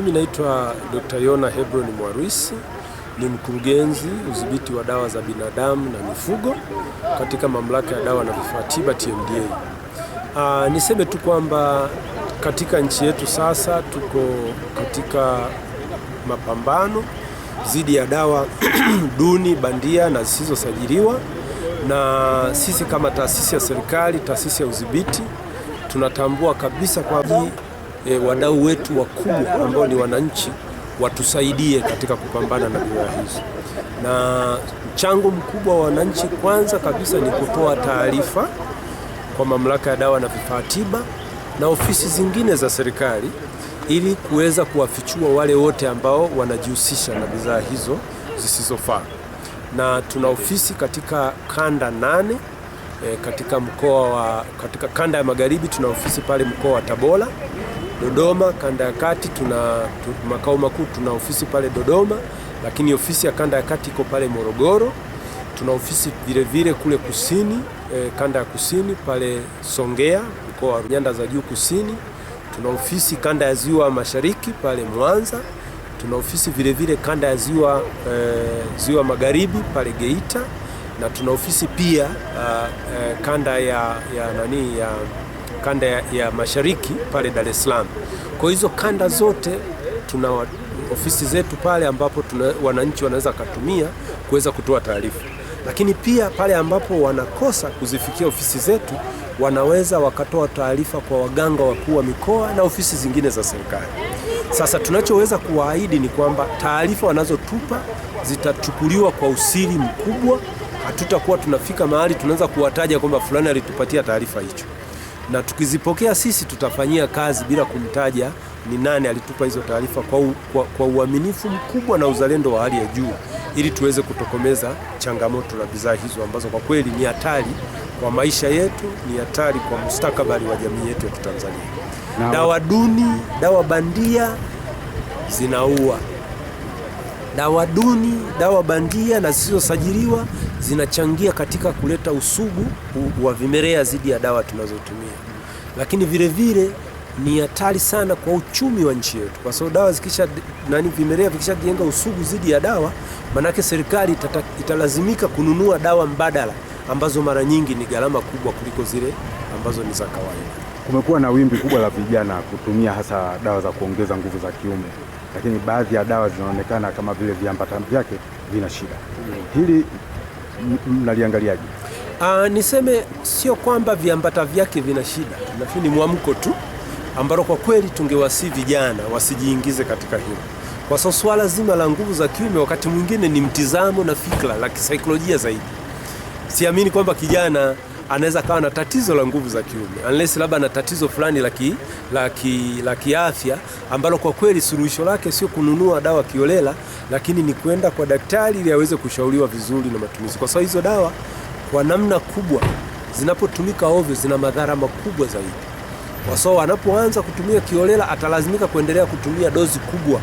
Mimi naitwa Dr. Yona Hebron Mwaruisi, ni mkurugenzi udhibiti wa dawa za binadamu na mifugo katika mamlaka ya dawa na vifaa tiba TMDA. Niseme tu kwamba katika nchi yetu sasa tuko katika mapambano dhidi ya dawa duni, bandia na zisizosajiliwa, na sisi kama taasisi ya serikali, taasisi ya udhibiti, tunatambua kabisa kwamba wadau wetu wakubwa ambao ni wananchi watusaidie katika kupambana na bidhaa hizo. Na mchango mkubwa wa wananchi kwanza kabisa ni kutoa taarifa kwa mamlaka ya dawa na vifaa tiba na ofisi zingine za serikali ili kuweza kuwafichua wale wote ambao wanajihusisha na bidhaa hizo zisizofaa. Na tuna ofisi katika kanda 8 katika kanda ya magharibi tuna ofisi pale mkoa wa Tabora, Dodoma. Kanda ya kati makao makuu tuna ofisi pale Dodoma, lakini ofisi ya kanda ya kati iko pale Morogoro. Tuna ofisi vile kule kusini, kanda ya kusini pale Songea, mkoa wa Nyanda za Juu Kusini. Tuna ofisi kanda ya Ziwa Mashariki pale Mwanza. Tuna ofisi vile kanda ya Ziwa Magharibi pale Geita, na tuna ofisi pia kanda kanda ya Mashariki pale Dar es Salaam. Kwa hizo kanda zote tuna ofisi zetu pale ambapo wananchi wanaweza kutumia kuweza kutoa taarifa. Lakini pia pale ambapo wanakosa kuzifikia ofisi zetu, wanaweza wakatoa taarifa kwa waganga wakuu wa mikoa na ofisi zingine za serikali. Sasa tunachoweza kuwaahidi ni kwamba taarifa wanazotupa zitachukuliwa kwa usiri mkubwa. Hatutakuwa tunafika mahali tunaanza kuwataja kwamba fulani alitupatia taarifa hicho, na tukizipokea sisi tutafanyia kazi bila kumtaja ni nani alitupa hizo taarifa, kwa uaminifu mkubwa na uzalendo wa hali ya juu, ili tuweze kutokomeza changamoto la bidhaa hizo ambazo kwa kweli ni hatari kwa maisha yetu, ni hatari kwa mustakabali wa jamii yetu ya Tanzania. Dawa duni, dawa bandia zinaua. Dawa duni, dawa bandia na zisizosajiliwa zinachangia katika kuleta usugu wa vimelea dhidi ya dawa tunazotumia. Lakini vile ni hatari sana kwa uchumi wa nchi yetu, kwa sababu dawa vimelea vikishajenga usugu dhidi ya dawa, manake serikali italazimika kununua dawa mbadala ambazo mara nyingi ni gharama kubwa kuliko zile ambazo ni za kawaida. Kumekuwa na wimbi kubwa la vijana kutumia hasa dawa za kuongeza nguvu za kiume, lakini baadhi ya dawa zinaonekana kama vile viambatano vyake vina shida. Hili mnaliangaliaje? Niseme sio kwamba viambata vyake vina shida, lakini ni mwamko tu ambalo kwa kweli tungewasi vijana wasijiingize katika hilo. Kwa sababu swala zima la nguvu za kiume wakati mwingine ni mtizamo na fikra la kisaikolojia zaidi. Siamini kwamba kijana anaweza kawa na tatizo la nguvu za kiume unless labda na tatizo fulani la kiafya ambalo kwa kweli suluhisho lake sio kununua dawa kiolela, lakini ni kwenda kwa daktari ili aweze kushauriwa vizuri na matumizi. Kwa sababu hizo dawa kwa namna kubwa zinapotumika ovyo zina madhara makubwa zaidi. Kwa sababu anapoanza kutumia kiolela atalazimika kuendelea kutumia dozi kubwa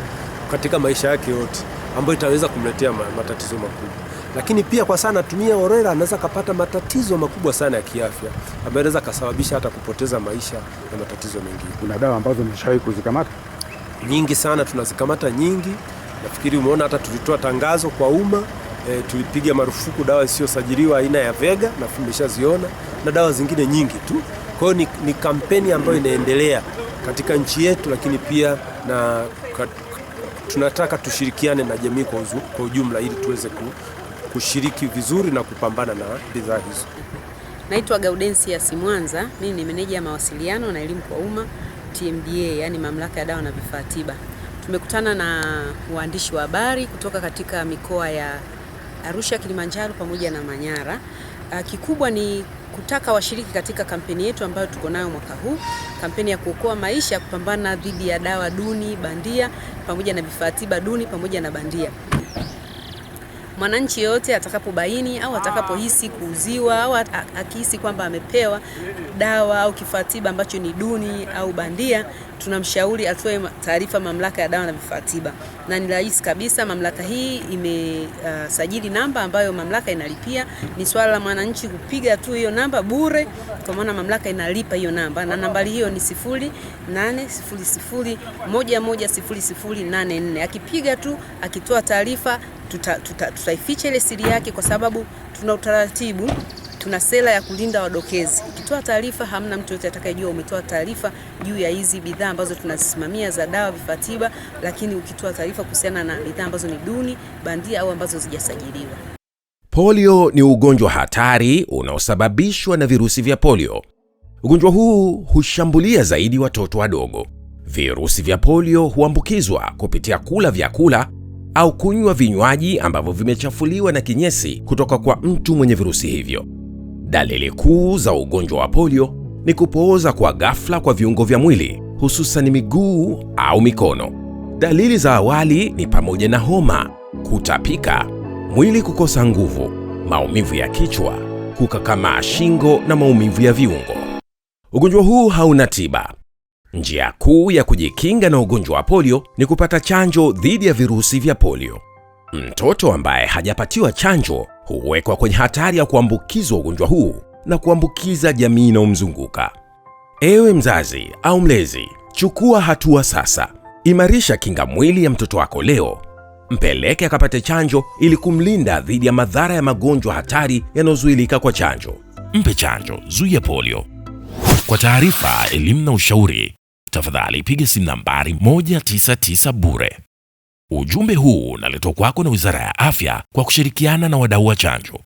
katika maisha yake yote, ambayo itaweza kumletea matatizo makubwa. Lakini pia kwa sana tumia orela anaweza kupata matatizo makubwa sana ya kiafya ambayo inaweza kusababisha hata kupoteza maisha na matatizo mengine. Kuna dawa ambazo mshawahi kuzikamata? Nyingi sana tunazikamata nyingi. Nafikiri umeona hata tulitoa tangazo kwa umma, tulipiga marufuku dawa isiyosajiliwa aina ya Vega, na tumeshaziona, na dawa zingine nyingi tu. Kwa hiyo ni kampeni ambayo inaendelea katika nchi yetu, lakini pia tunataka tushirikiane na jamii kwa ujumla ili tuweze kushiriki vizuri na kupambana na bidhaa hizo. Naitwa Gaudensia Simwanza, mimi ni meneja ya mawasiliano na elimu kwa umma TMDA, yani mamlaka ya dawa na vifaa tiba. Tumekutana na waandishi wa habari kutoka katika mikoa ya Arusha, Kilimanjaro pamoja na Manyara. Kikubwa ni kutaka washiriki katika kampeni yetu ambayo tuko nayo mwaka huu, kampeni ya kuokoa maisha, kupambana dhidi ya dawa duni, bandia pamoja na vifaa tiba duni pamoja na bandia. mwananchi yote atakapobaini au atakapohisi kuuziwa au akihisi kwamba amepewa dawa au kifaa tiba ambacho ni duni au bandia, tunamshauri atoe taarifa Mamlaka ya Dawa na Vifaa Tiba. Na ni rahisi kabisa, mamlaka hii imesajili namba ambayo mamlaka inalipia. Ni swala la mwananchi kupiga tu hiyo namba bure, kwa maana mamlaka inalipa hiyo namba, na nambari hiyo ni 0800110084. Akipiga tu, akitoa taarifa, tutaificha ile siri yake, kwa sababu tuna utaratibu, tuna sera ya kulinda wadokezi. Ukitoa taarifa, hamna mtu yote atakayejua umetoa taarifa juu ya hizi bidhaa ambazo tunazisimamia za dawa, vifaa tiba, lakini ukitoa taarifa kuhusiana na bidhaa ambazo ni duni, bandia au ambazo hazijasajiliwa. Polio ni ugonjwa hatari unaosababishwa na virusi vya polio. Ugonjwa huu hushambulia zaidi watoto wadogo. Virusi vya polio huambukizwa kupitia kula vyakula au kunywa vinywaji ambavyo vimechafuliwa na kinyesi kutoka kwa mtu mwenye virusi hivyo. Dalili kuu za ugonjwa wa polio ni kupooza kwa ghafla kwa viungo vya mwili, hususan miguu au mikono. Dalili za awali ni pamoja na homa, kutapika, mwili kukosa nguvu, maumivu ya kichwa, kukakamaa shingo na maumivu ya viungo. Ugonjwa huu hauna tiba. Njia kuu ya kujikinga na ugonjwa wa polio ni kupata chanjo dhidi ya virusi vya polio. Mtoto ambaye hajapatiwa chanjo huwekwa kwenye hatari ya kuambukizwa ugonjwa huu na kuambukiza jamii inayomzunguka. Ewe mzazi au mlezi, chukua hatua sasa. Imarisha kinga mwili ya mtoto wako leo. Mpeleke akapate chanjo ili kumlinda dhidi ya madhara ya magonjwa hatari yanayozuilika kwa chanjo. Mpe chanjo, zuia polio. Kwa taarifa, elimu na ushauri, tafadhali piga simu nambari 199 bure. Ujumbe huu unaletwa kwako na Wizara ya Afya kwa kushirikiana na wadau wa chanjo.